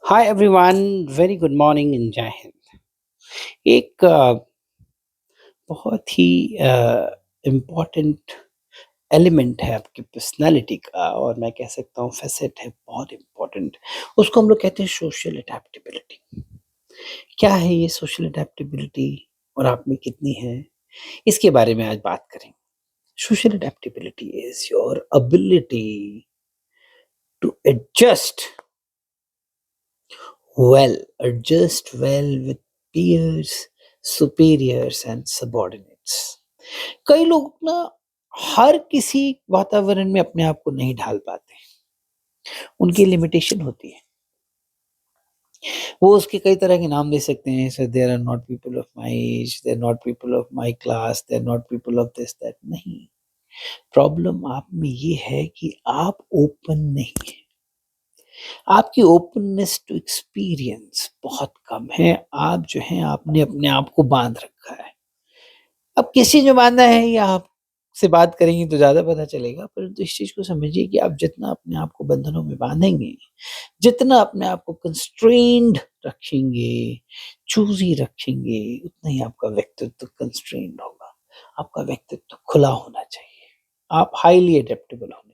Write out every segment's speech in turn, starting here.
Hi everyone, very good morning in जय हिंद। एक बहुत ही इम्पोर्टेंट एलिमेंट है आपकी पर्सनैलिटी का और मैं कह सकता हूँ फैसेट है बहुत इम्पोर्टेंट। उसको हम लोग कहते हैं सोशल अडैप्टेबिलिटी। क्या है ये सोशल अडैप्टेबिलिटी और आप में कितनी है, इसके बारे में आज बात करेंगे। Social adaptability is your ability to well, adjust well with peers, superiors and subordinates. कई लोग ना हर किसी वातावरण में अपने आप को नहीं ढाल पाते, उनकी लिमिटेशन होती है। वो उसके कई तरह के नाम दे सकते हैं, जैसे there are not people of my age, there not people of my class, there not people of this that. नहीं, प्रॉब्लम आप में ये है कि आप ओपन नहीं है। आपकी ओपननेस टू एक्सपीरियंस बहुत कम है। आप जो हैं आपने अपने आप को बाँध रखा है। अब किस चीज़ में बाँधा है ये आपसे बात करेंगे तो ज़्यादा पता चलेगा, परंतु इस चीज़ को समझिए कि आप जितना अपने आप को बंधनों में बाँधेंगे, जितना अपने आप को कंस्ट्रेंड रखेंगे, चूज़ी रखेंगे, उतना ही आपका व्यक्तित्व कंस्ट्रेंड होगा। आपका व्यक्तित्व खुला होना चाहिए। आप हाइली एडैप्टेबल होने चाहिए।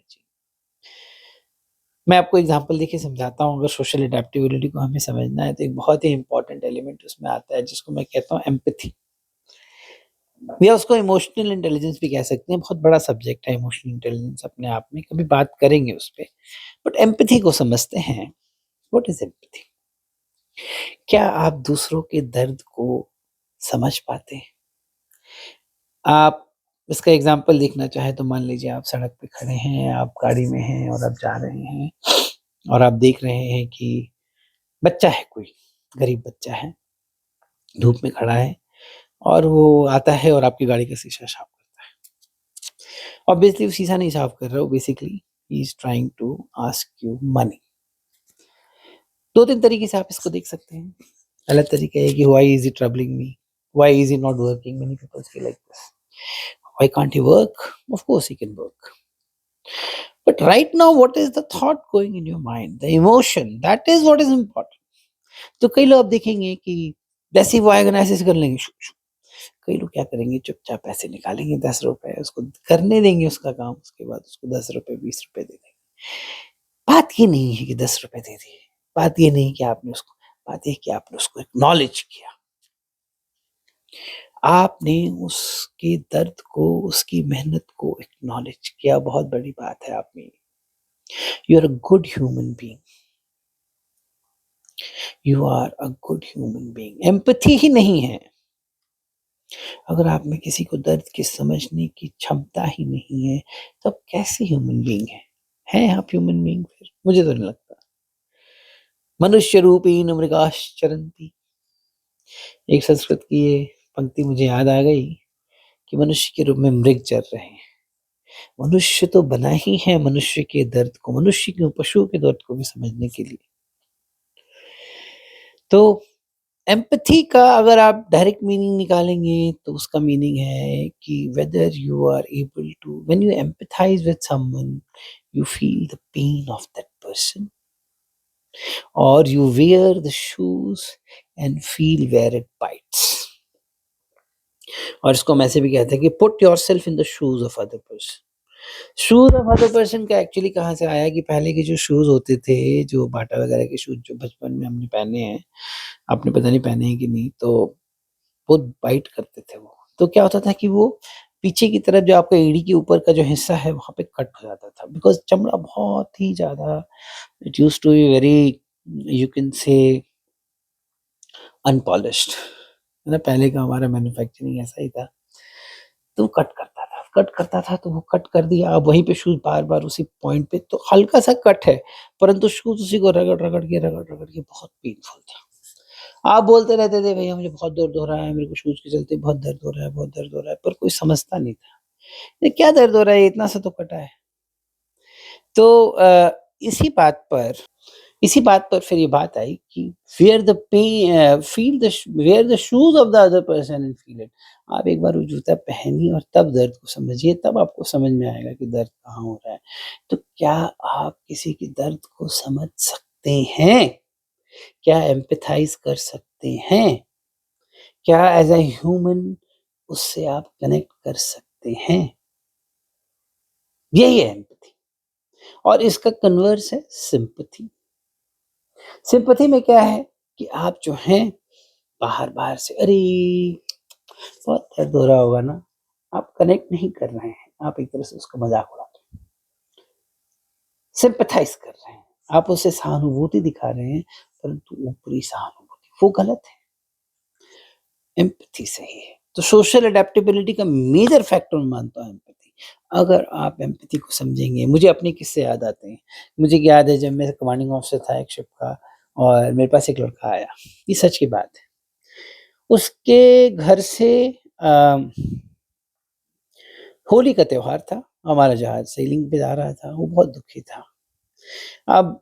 मैं आपको एग्ज़ाम्पल देके समझाता हूँ। अगर सोशल एडैप्टेबिलिटी को हमें समझना है तो एक बहुत ही इम्पोर्टेंट एलिमेंट उसमें आता है जिसको मैं कहता हूँ एम्पैथी, या उसको इमोशनल इंटेलिजेंस भी कह सकते हैं। बहुत बड़ा सब्जेक्ट है इमोशनल इंटेलिजेंस अपने आप में, कभी बात करेंगे उस पे। बट एम्पैथी को समझते हैं। What is empathy? क्या आप दूसरों के दर्द को समझ पाते हैं? आप इसका एग्ज़ाम्पल देखना चाहें तो मान लीजिए आप सड़क पे खड़े हैं, आप गाड़ी में हैं और आप जा रहे हैं और आप देख रहे हैं कि बच्चा है कोई, गरीब बच्चा है, धूप में खड़ा है और वो आता है और आपकी गाड़ी का शीशा साफ करता है। ऑब्वियसली वो शीशा नहीं साफ कर रहा, वो basically he is trying to ask you money. 2-3 तरीके से आप इसको देख सकते हैं। पहला तरीका है कि why is he troubling me? Why is he not working? Many people से like this. Why can't he work? Of course he can work. But right now what is the thought going in your mind? The emotion, that is what is important. तो कई लोग आप देखेंगे कि जैसे ही वो आएगा ना ऐसे-ऐसे कर लेंगे शू, शू। कई लोग क्या करेंगे, चुपचाप पैसे निकालेंगे ₹10, उसको करने देंगे उसका काम, उसके बाद उसको ₹10 ₹20 दे देंगे। बात ये नहीं है कि ₹10 दे दिए, बात ये नहीं कि आपने उसको, बात ये है कि आपने उसको एक्नॉलेज किया। आपने उसके दर्द को, उसकी मेहनत को एक्नॉलेज किया, बहुत बड़ी बात है आप में। You are a good human being, you are a good human being. Empathy ही नहीं है, अगर आप में किसी को दर्द की समझने की क्षमता ही नहीं है, तो आप कैसे ह्यूमन बीइंग हैं? हैं आप ह्यूमन बीइंग फिर? मुझे तो नहीं लगता। मनुष्य रूपीण मृगाश्चरन्ति। एक संस्कृत की ये पंक्ति मुझे याद आ गई कि मनुष्य के रूप में मृग चर रहे हैं। मनुष्य तो बना ही है मनुष्य के दर्द को, मनुष्य क्यों पशुओं के दर्द को भी समझने के लिए। तो एम्पैथी का अगर आप डायरेक्ट मीनिंग निकालेंगे तो उसका मीनिंग है कि whether you are able to, when you empathise with someone, you feel the pain of that person और you wear the shoes and feel where it bites. और इसको हम ऐसे भी कहते हैं कि put yourself in the shoes of other person. Shoes of other person का एक्चुअली कहाँ से आया कि पहले के जो शूज होते थे, जो बाटा वगैरह के शूज जो बचपन में हमने पहने हैं, आपने पता नहीं पहने हैं कि नहीं, तो बहुत बाइट करते थे वो। तो क्या होता था कि वो पीछे की तरफ जो आपका एड़ी के ऊपर का जो हिस्सा है वहाँ पे कट हो जाता था, बिकॉज़ चमड़ा बहुत ही ज़्यादा, it used to be very, you can say unpolished, है ना? पहले का हमारा मैन्युफैक्चरिंग ऐसा ही था। तो वो कट करता था तो वो कट कर दिया, अब वहीं पे शूज़ बार-बार उसी पॉइंट पे, तो हल्का-सा कट है, परंतु शूज़ उसी को रगड़ के बहुत पेनफुल था। आप बोलते रहते थे भैया मुझे बहुत दर्द हो रहा है, मेरे को शूज़ के चलते बहुत दर्द हो रहा है, बहुत दर्द हो रहा है, पर कोई समझता नहीं था। ये क्या दर्द हो रहा है? इतना सा तो कटा है। तो इसी बात पर फिर ये बात आई कि wear the shoes of the other person and feel it. आप एक बार वो जूता पहनिए और तब दर्द को समझिए, तब आपको समझ में आएगा कि दर्द कहाँ हो रहा है। तो क्या आप किसी के दर्द को समझ सकते हैं? क्या एम्पैथाइज़ कर सकते हैं? क्या एज़ अ ह्यूमन उससे आप कनेक्ट कर सकते हैं? यही है एम्पैथी और इसका कन्वर्स है सिम्पैथी। सिम्पैथी में क्या है कि आप जो हैं बाहर-बाहर से अरे! बहुत दर्द हो रहा होगा ना, आप कनेक्ट नहीं कर रहे हैं, आप एक तरह से उसका मज़ाक उड़ा रहे हैं, सिम्पैथाइज़ कर रहे हैं, आप उसे सहानुभूति दिखा रहे हैं, परंतु ऊपरी सहानुभूति, वो गलत है, एम्पैथी सही है। तो सोशल एडैप्टेबिलिटी का मेजर फैक्टर मैं मानता हूँ एम्पैथी। अगर आप एम्पैथी को समझेंगे मुझे अपने किस्से याद आते हैं। मुझे याद है जब मैं कमांडिंग ऑफिसर था एक शिप का और मेरे पास एक लड़का आया, ये सच की बात है। उसके घर से अ होली का त्योहार था, हमारा जहाज़ सेलिंग पे जा रहा था, वो बहुत दुखी था। अब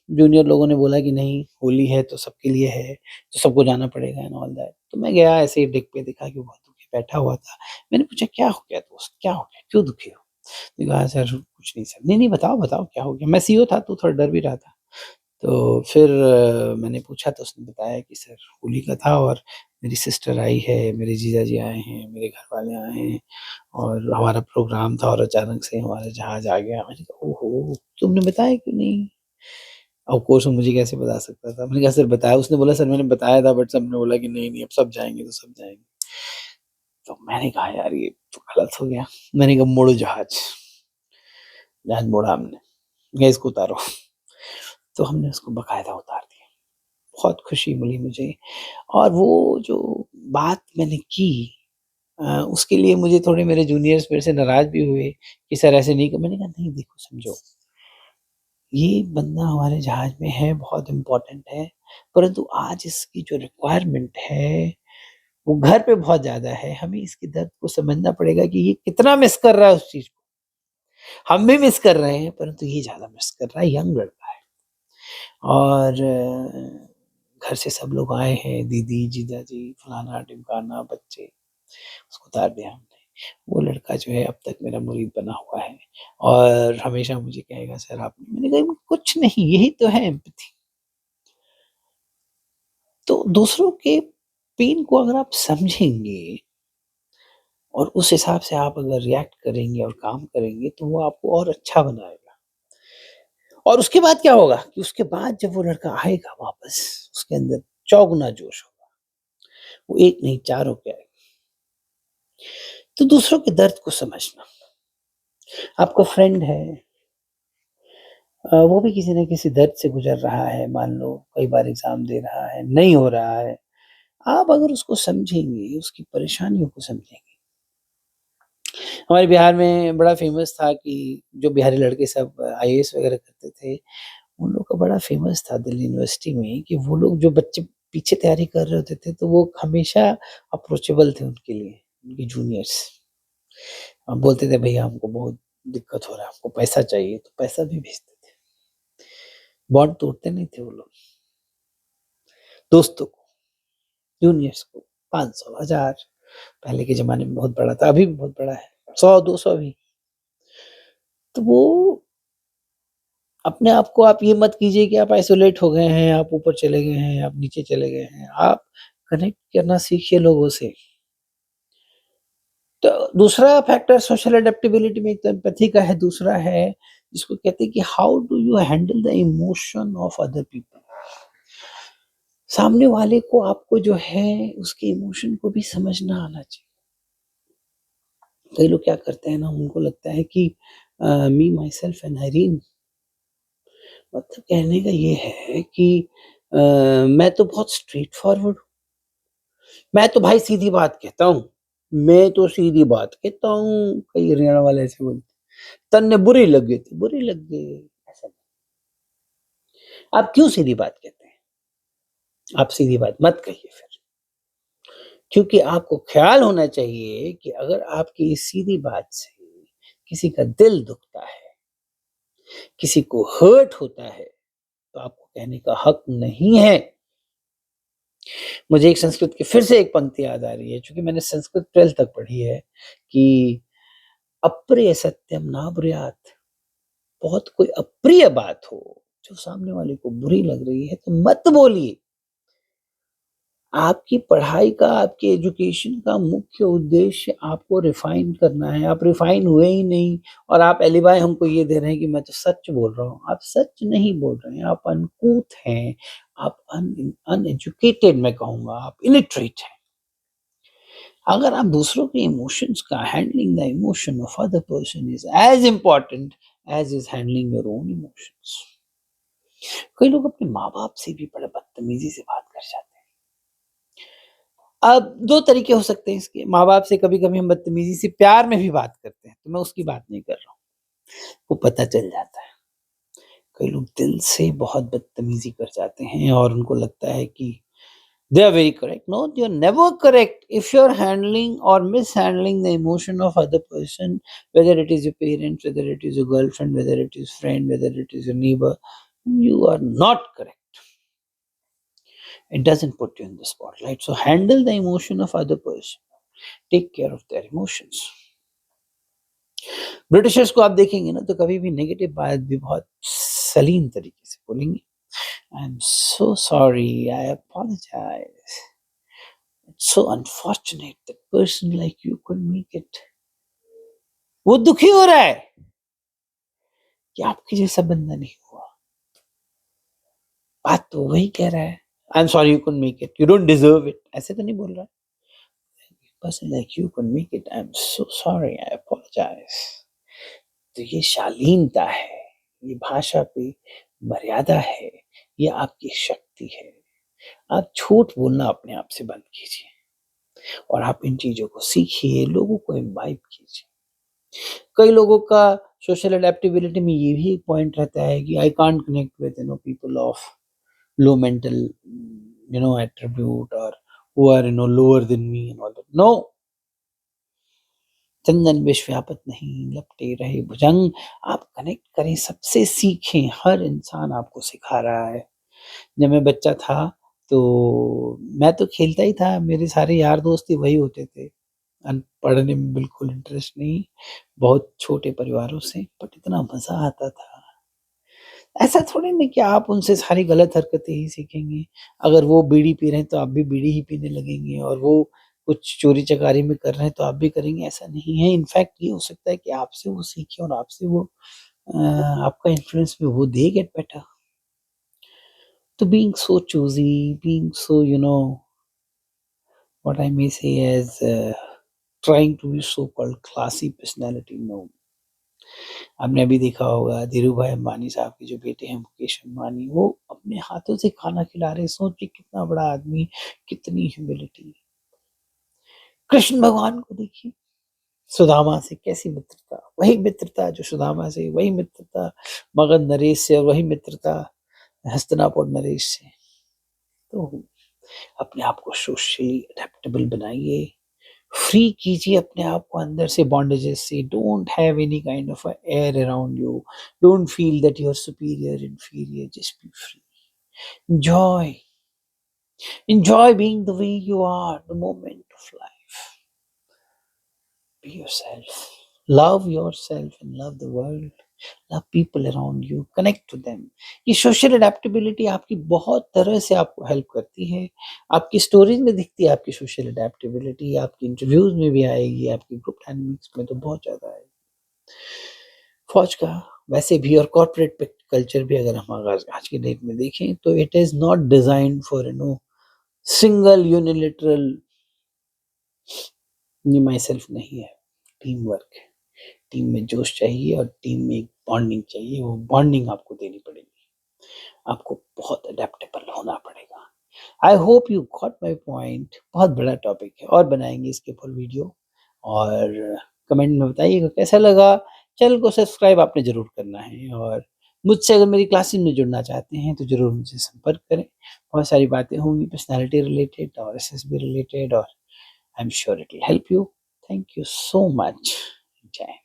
जूनियर लोगों ने बोला कि नहीं होली है तो सबके लिए है, तो सबको जाना पड़ेगा एंड ऑल दैट। तो मैं गया ऐसे ही डेक पे देखा कि वो बहुत दुखी बैठा हुआ था। मैंने पूछा क्या हो गया दोस्त, क्या हो गया? क्यों दुखी हो? उसने कहा सर कुछ नहीं सर। नहीं, बताओ, बताओ क्या हो गया? मैं सीईओ था तो थोड़ा डर भी रहा था। तो फिर मैंने पूछा तो उसने बताया कि सर होली का था और मेरी सिस्टर आई है, मेरे जीजाजी आए हैं, मेरे घरवाले आए हैं और हमारा प्रोग्राम था और अचानक से हमारा जहाज़ आ गया। मैंने कहा ओहो! तुमने बताया क्यों नहीं? ऑफ़ कोर्स वो मुझे कैसे बता सकता था? मैंने कहा सर बताया उसने बोला सर मैंने बताया था बट सबने बोला कि नहीं, अब सब जाएँगे तो सब जाएँगे। तो मैंने कहा यार ये तो गलत हो गया। मैंने कहा मोड़ो जहाज़, जहाज़ मोड़ा हमने, गया इसको उतारो। तो हमने उसको बाकायदा उतार दिया। बहुत खुशी मिली मुझे और वो जो बात मैंने की उसके लिए मुझे थोड़े मेरे जूनियर्स मेरे से नाराज़ भी हुए कि सर ऐसे नहीं क मैंने कहा नहीं देखो समझो, ये बंदा हमारे जहाज़ में है, बहुत इम्पोर्टेंट है, परंतु आज इसकी जो रिक्वायरमेंट है, वो घर पे बहुत ज़्यादा है। हमें इसके दर्द को समझना पड़ेगा कि ये कितना मिस कर रहा है उस चीज़ को। हम भी मिस कर रहे हैं, परंतु ये ज़्यादा मिस कर रहा है, यंग लड़का है। और घर से सब लोग आए हैं, दीदी, जीजाजी, फलाना-ढिमकाना, बच्चे, उसको उतार दिया हमने। वो लड़का जो है अब तक मेरा मुरीद बना हुआ है और हमेशा मुझे कहेगा सर आपने मैंने कहा कुछ नहीं, यही तो है एम्पैथी। तो दूसरों के पेन को अगर आप समझेंगे और उस हिसाब से आप अगर रिएक्ट करेंगे और काम करेंगे, तो वो आपको और अच्छा बनाएगा। और उसके बाद क्या होगा कि उसके बाद जब वो लड़का आएगा वापस, उसके अंदर चौगुना जोश होगा। वो एक नहीं 4 होके आएगा। तो दूसरों के दर्द को समझना, आपका फ्रेंड है वो भी किसी न किसी दर्द से गुज़र रहा है, मान लो कई बार एग्ज़ाम दे रहा है, नहीं हो रहा है। आप अगर उसको समझेंगे, उसकी परेशानियों को समझेंगे हमारे बिहार में बड़ा फ़ेमस था कि जो बिहारी लड़के सब आईएएस वग़ैरह करते थे, उन लोग का बड़ा फ़ेमस था दिल्ली यूनिवर्सिटी में कि वो लोग जो बच्चे पीछे तैयारी कर रहे होते थे, तो वो हमेशा अप्रोचेबल थे उनके लिए, उनके जूनियर्स। बोलते थे भैया हमको बहुत दिक्कत हो रहा है, हमको पैसा चाहिए, तो पैसा भी भेजते थे। बॉन्ड तोड़ते नहीं थे वो लोग, दोस्तों को, जूनियर्स को 500, 1000 पहले के ज़माने में बहुत बड़ा था, अभी भी बहुत बड़ा है, 100-200 भी। तो वो अपने आप को आप ये मत कीजिए कि आप आइसोलेट हो गए हैं, आप ऊपर चले गए हैं, आप नीचे चले गए हैं। आप कनेक्ट करना सीखिए लोगों से। तो दूसरा फैक्टर सोशल एडैप्टेबिलिटी में एक तो एम्पैथी का है, दूसरा है जिसको कहते हैं कि how do you handle the emotion of other people. सामने वाले को आपको जो है उसके इमोशन को भी समझना आना चाहिए। कई लोग क्या करते हैं ना उनको लगता है कि मी माई सेल्फ एंड आइरीन मतलब कहने का ये है कि मैं तो बहुत स्ट्रेट फॉरवर्ड हूँ। मैं तो भाई सीधी बात कहता हूँ। मैं तो सीधी बात कहता हूँ। कई हरियाणा वाले ऐसे बोलते हैं। तन्ने बुरी लग गई थी, बुरी लग गई। ऐसा नहीं। आप क्यों सीधी बात कहते हैं? आप सीधी बात मत कहिए फिर। क्योंकि आपको ख़्याल होना चाहिए कि अगर आपकी इस सीधी बात से किसी का दिल दुखता है, किसी को हर्ट होता है, तो आपको कहने का हक नहीं है। मुझे एक संस्कृत की फिर से एक पंक्ति याद आ रही है, चूँकि मैंने संस्कृत 12th तक पढ़ी है कि अप्रिय सत्यम न ब्रूयात। बहुत कोई अप्रिय बात हो, जो सामने वाले को बुरी लग रही है तो मत बोलिए। आपकी पढ़ाई का, आपके एजुकेशन का मुख्य उद्देश्य आपको रिफाइन करना है। आप रिफाइन हुए ही नहीं और आप एलिबाय हमको ये दे रहे हैं कि मैं तो सच बोल रहा हूँ। आप सच नहीं बोल रहे हैं, आप अनकूथ हैं, आप अनएजुकेटेड मैं कहूँगा, आप इलिटरेट हैं। अगर आप दूसरों के इमोशंस का handling the emotion of other person is as important as is handling your own emotions. कई लोग अपने माँ-बाप से भी बड़े बदतमीज़ी से बात कर जाते हैं। अब 2 तरीके हो सकते हैं इसके, माँ-बाप से कभी-कभी हम बदतमीज़ी से प्यार में भी बात करते हैं, तो मैं उसकी बात नहीं कर रहा हूँ, वो पता चल जाता है। कई लोग दिल से बहुत बदतमीज़ी कर जाते हैं और उनको लगता है कि they are very correct. No, you're never correct. If you're handling or mishandling the emotion of other person, whether it is your parents, whether it is your girlfriend, whether it is friend, whether it is your neighbor, you are not correct. It doesn't put you in the spotlight. So handle the emotion of other person. Take care of their emotions. Britishers को आप देखेंगे ना तो कभी भी negative बात भी बहुत सलीम तरीके से बोलेंगे। I am so sorry, I apologise, it's so unfortunate that person like you could make it. वो दुखी हो रहा है कि आपके जैसा बंदा नहीं हुआ। बात तो वही कह रहा है, I am sorry you could make it, you don't deserve it, ऐसे तो नहीं बोल रहा है। Person like you could make it, I am so sorry, I apologise. तो ये शालीनता है, ये भाषा पे मर्यादा है, ये आपकी शक्ति है। आप झूठ बोलना अपने आप से बंद कीजिए और आप इन चीज़ों को सीखिए, लोगों को इम्बाइब कीजिए। कई लोगों का सोशल एडेप्टेबिलिटी में ये भी एक पॉइंट रहता है कि I can't connect with people of low mental attribute और who are lower than me and all that. No, चंदन विष व्यापत नहीं, लपटे रहे भुजंग। आप कनेक्ट करें, सबसे सीखें, हर इंसान आपको सिखा रहा है। जब मैं बच्चा था तो मैं तो खेलता ही था, मेरे सारे यार दोस्त ही वही होते थे। पढ़ने में बिल्कुल इंटरेस्ट नहीं, बहुत छोटे परिवारों से, बट इतना मज़ा आता था। ऐसा थोड़ी ना कि आप उनसे सारी गलत हरकतें ही सीखेंगे। अगर वो बीड़ी पी रहे हैं तो आप भी बीड़ी ही पीने लगेंगे और वो कुछ चोरी-चकारी में कर रहे हैं तो आप भी करेंगे, ऐसा नहीं है। इनफैक्ट ये हो सकता है कि आपसे वो सीखे और आपसे वो अ, आपका इन्फ्लुएंस भी वो दे गेट बेटर। तो being so choosy, being so what I may say as trying to be so-called classy personality, no। आपने अभी देखा होगा धीरूभाई अंबानी साहब के जो बेटे हैं मुकेश अंबानी, वो अपने हाथों से खाना खिला रहे हैं। सोचिए कितना बड़ा आदमी, कितनी ह्यूमिलिटी। कृष्ण भगवान को देखिए, सुदामा से कैसी मित्रता, वही मित्रता जो सुदामा से, वही मित्रता मगध नरेश से और वही मित्रता हस्तिनापुर नरेश से। तो अपने आप को सोशली अडेप्टेबल बनाइए, फ्री कीजिए अपने आप को अंदर से बॉन्डेजेस से। Don't have any kind of a air around you, don't feel that you are superior inferior, just be free. enjoy enjoy being the way you are, the moment of life. Be yourself, love yourself and love the world, love people around you, connect to them। ये social adaptability आपकी बहुत तरह से आपको help करती है। आपकी stories में दिखती है आपकी सोशल अडेप्टेबिलिटी, आपकी इंटरव्यूज में भी आएगी, आपकी ग्रुप डायनामिक्स में तो बहुत ज़्यादा आएगी। फौज का वैसे भी और कॉर्पोरेट कल्चर भी अगर हम आज के डेट में देखें तो it is not designed for single unilateral me myself नहीं है, टीम वर्क है। टीम में जोश चाहिए और टीम में एक बॉन्डिंग चाहिए, वो बॉन्डिंग आपको देनी पड़ेगी। आपको बहुत अडेप्टेबल होना पड़ेगा। I hope you got my point. बहुत बड़ा टॉपिक है और बनाएँगे इसके ऊपर वीडियो और कमेंट में बताइएगा कैसा लगा। चैनल को सब्सक्राइब आपने ज़रूर करना है और मुझसे अगर मेरी क्लासेस में जुड़ना चाहते हैं तो ज़रूर मुझसे संपर्क करें। बहुत सारी बातें होंगी पर्सनैलिटी रिलेटेड और एसएसबी रिलेटेड और I am sure it will help you. Thank you so much. जय हिंद।